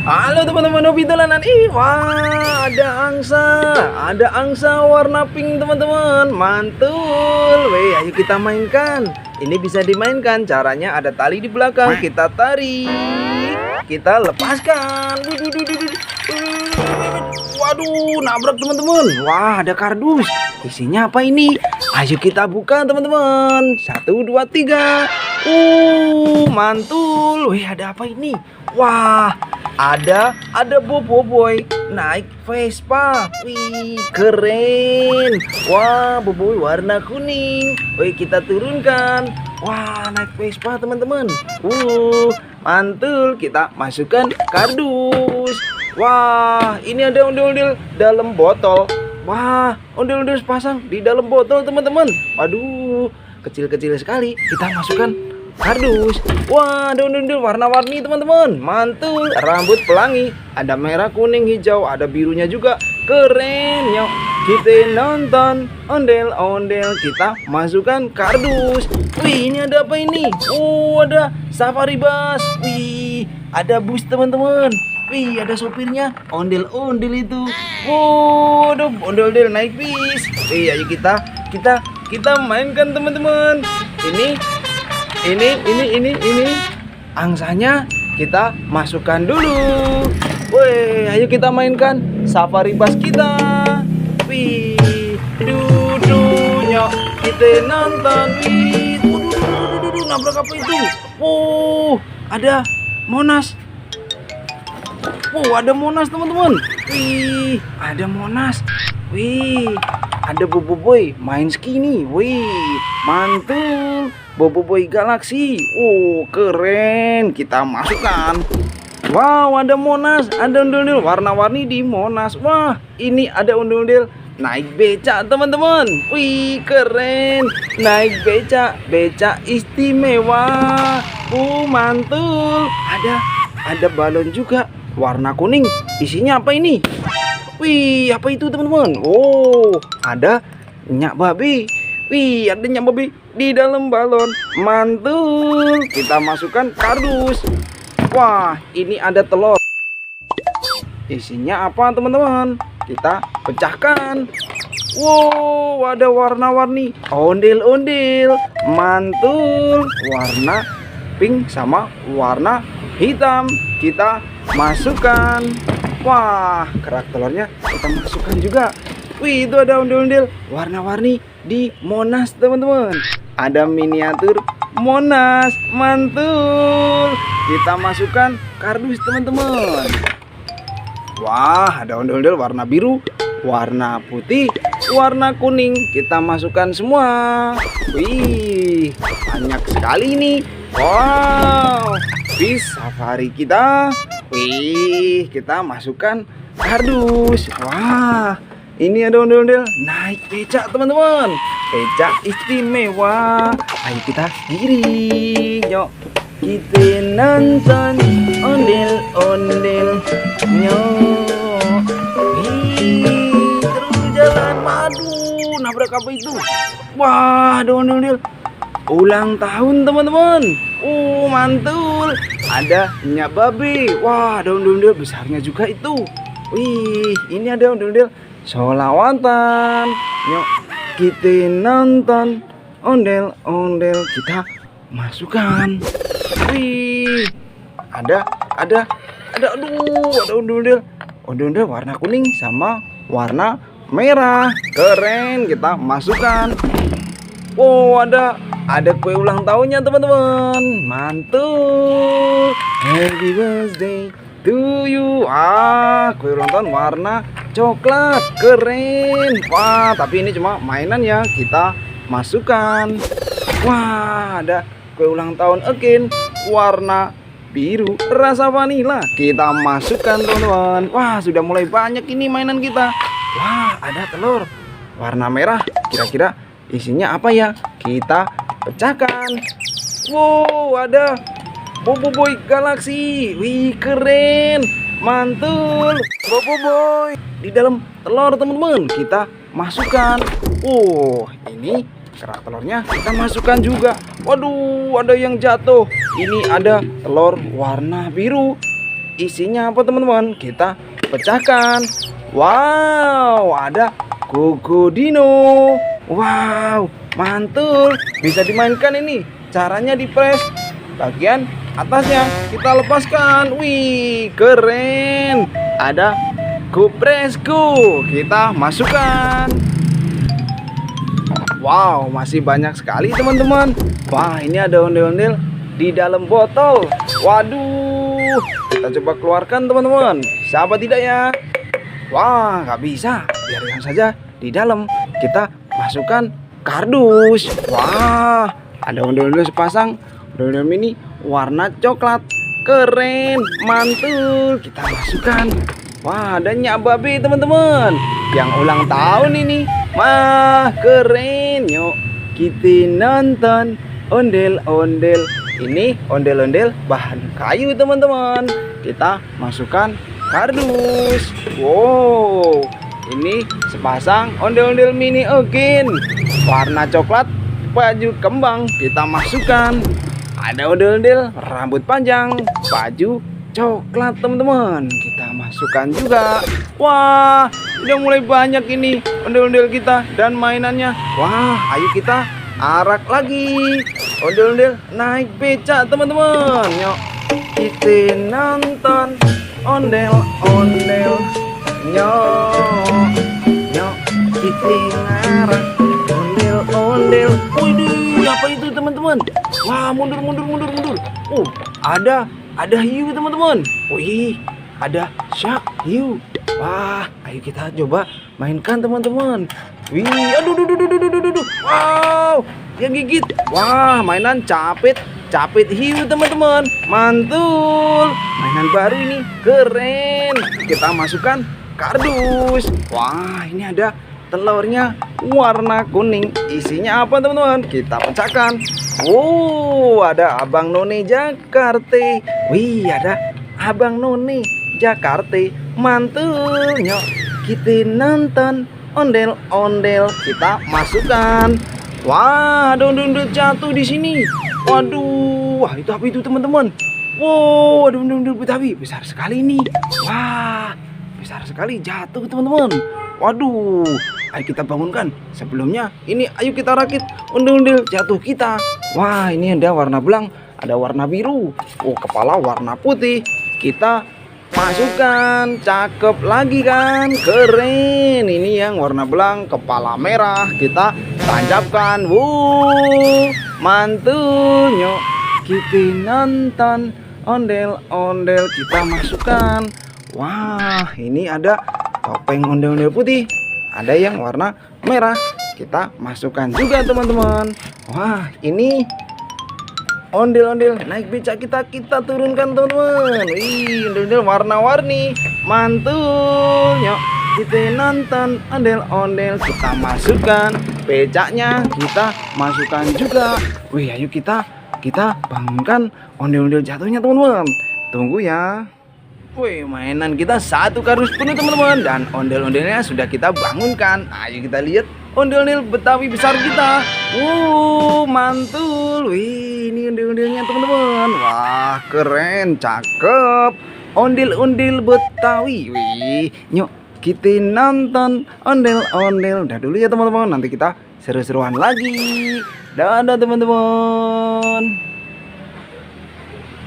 Halo teman-teman hobi dolanan. Wah, ada angsa warna pink teman-teman. Mantul. Weh, ayo kita mainkan. Ini bisa dimainkan. Caranya ada tali di belakang. Kita tarik, kita lepaskan. Waduh, nabrak teman-teman. Wah, ada kardus. Isinya apa ini? Ayo kita buka teman-teman. 1, 2, 3. Mantul. Wih, ada apa ini? Wah, ada Boboiboy naik Vespa. Wih, keren. Wah, Boboiboy warna kuning. Wih, kita turunkan. Wah, naik Vespa teman-teman. Mantul. Kita masukkan kardus. Wah, ini ada ondel-ondel dalam botol. Wah, ondel-ondel sepasang di dalam botol teman-teman. Waduh, kecil-kecil sekali. Kita masukkan kardus. Wah, ada ondel-ondel warna-warni teman-teman. Mantul. Rambut pelangi. Ada merah, kuning, hijau. Ada birunya juga. Keren. Yuk kita nonton ondel-ondel. Kita masukkan kardus. Wih, ini ada apa ini? Ada safari bus. Wih, ada bus teman-teman. Wih, ada sopirnya. Ondel-ondel itu. Waduh, ondel-ondel naik bis. Wih, ayo kita mainkan teman-teman. Ini angsanya kita masukkan dulu. Wih, ayo kita mainkan safari bus kita. Wih, dudunya kita nonton. Wih, nabrak apa itu? Ada Monas. Ada Monas teman-teman. Wih, ada Monas. Wih, ada Boboiboy main ski nih. Wih, mantul. Boboiboy Galaxy. Keren. Kita masukkan. Wow, ada Monas. Ada ondel-ondel warna-warni di Monas. Wah, ini ada ondel-ondel naik becak teman-teman. Wih, keren. Naik becak istimewa. Mantul. Ada balon juga warna kuning. Isinya apa ini? Wih, apa itu teman-teman? Ada nyak babi. Wih, ada nyak babi di dalam balon. Mantul. Kita masukkan kardus. Wah, ini ada telur. Isinya apa teman-teman? Kita pecahkan. Wow, ada warna-warni ondel-ondel. Mantul. Warna pink sama warna hitam. Kita masukkan. Wah, kerak telurnya kita masukkan juga. Wih, itu ada ondel-ondel warna-warni di Monas teman-teman. Ada miniatur Monas. Mantul. Kita masukkan kardus teman-teman. Wah, ada ondel-ondel warna biru, warna putih, warna kuning. Kita masukkan semua. Wih, banyak sekali nih. Wow, bis safari kita. Wih, kita masukkan kardus. Wah, ini ada ondel-ondel naik becak teman-teman. Becak istimewa. Ayo kita giring. Yuk kita nonton ondel-ondel. Terus jalan. Waduh, nabrak apa itu? Wah, ada ondel-ondel ulang tahun teman-teman. Mantul. Ada nyak babi. Wah, ada ondel-ondel besarnya juga itu. Wih, ini ada ondel-ondel solawatan. Yuk kita nonton ondel-ondel. Kita masukkan. Wih, ada ondel-ondel warna kuning sama warna merah. Keren. Kita masukkan. Ada kue ulang tahunnya teman-teman. Mantul. Happy birthday to you. Kue ulang tahun warna coklat. Keren. Wah, tapi ini cuma mainan ya. Kita masukkan. Wah, ada kue ulang tahun again warna biru rasa vanila. Kita masukkan teman-teman. Wah, sudah mulai banyak ini mainan kita. Wah, ada telur warna merah. Kira-kira isinya apa ya? Kita pecahkan. Wow, ada Boboiboy Galaxy. Wih, keren. Mantul. Boboiboy di dalam telur teman-teman. Kita masukkan. Ini kerak telurnya kita masukkan juga. Waduh, ada yang jatuh. Ini ada telur warna biru. isinya apa teman-teman? Kita pecahkan. Wow, ada Kokodino. Wow, mantul. Bisa dimainkan ini. Caranya di press bagian atasnya, kita lepaskan. Wih, keren. Ada Kupresku, kita masukkan. Wow, masih banyak sekali teman-teman. Wah, ini ada ondel-ondel di dalam botol. Waduh, kita coba keluarkan teman-teman. Bisa apa tidak ya? Wah, nggak bisa. Biarkan saja di dalam. Kita masukkan kardus. Wah, ada ondel-ondel sepasang. Ondel-ondel mini warna coklat. Keren, mantul. Kita masukkan. Wah, ada Nyak Babe teman-teman yang ulang tahun ini. Wah, keren. Yuk, kita nonton ondel-ondel. Ini ondel-ondel bahan kayu teman-teman. Kita masukkan kardus. Wow, ini sepasang ondel-ondel mini again. Warna coklat, baju kembang. Kita masukkan. Ada ondel-ondel rambut panjang, baju coklat teman-teman. Kita masukkan juga. Wah, udah mulai banyak ini ondel-ondel kita dan mainannya. Wah, ayo kita arak lagi. Ondel-ondel naik becak teman-teman. Yuk, kita nonton ondel-ondel. Yuk, kita ngarak ondel-ondel. Wih, apa itu teman-teman? Wah, mundur. Oh, ada hiu teman-teman. Wih, ada shark hiu. Wah, ayo kita coba mainkan teman-teman. Wih, aduh. Wow, dia gigit. Wah, mainan capit hiu teman-teman. Mantul. Mainan baru ini, keren. Kita masukkan kardus. Wah, ini ada telurnya warna kuning. Isinya apa teman-teman? Kita pecahkan. Oh, ada Abang None Jakarta. Wih, ada Abang None Jakarta. Mantul. Yuk, kita nonton ondel-ondel. Kita masukkan. Wah, ada ondel-ondel jatuh di sini. Waduh, wah, itu apa itu teman-teman? Wow, ada ondel-ondel Betawi besar sekali ini. Wah, besar sekali jatuh teman-teman. Waduh, ayo kita bangunkan. Sebelumnya ini ayo kita rakit ondel-ondel jatuh kita. Wah, ini ada warna belang, ada warna biru. Oh, kepala warna putih. Kita masukkan. Cakep lagi kan? Keren. Ini yang warna belang, kepala merah. Kita tancapkan. Mantul. Yuk, kita nonton ondel-ondel. Kita masukkan. Wah, ini ada topeng ondel-ondel putih, ada yang warna merah. Kita masukkan juga teman-teman. Wah, ini ondel-ondel naik becak kita turunkan teman-teman. Wih, ondel-ondel warna-warni. Mantul. Yuk, kita nonton ondel-ondel. Kita masukkan becaknya. Kita masukkan juga. Wih, ayo kita bangunkan ondel-ondel jatuhnya teman-teman. Tunggu ya. Wih, mainan kita satu kardus penuh teman-teman, dan ondel-ondelnya sudah kita bangunkan. Ayo kita lihat ondel-ondel Betawi besar kita. Mantul. Wih, ini ondel-ondelnya teman-teman. Wah, keren, cakep. Ondel-ondel Betawi. Wih, yuk kita nonton ondel-ondel. Udah dulu ya teman-teman, nanti kita seru-seruan lagi. Dadah teman-teman.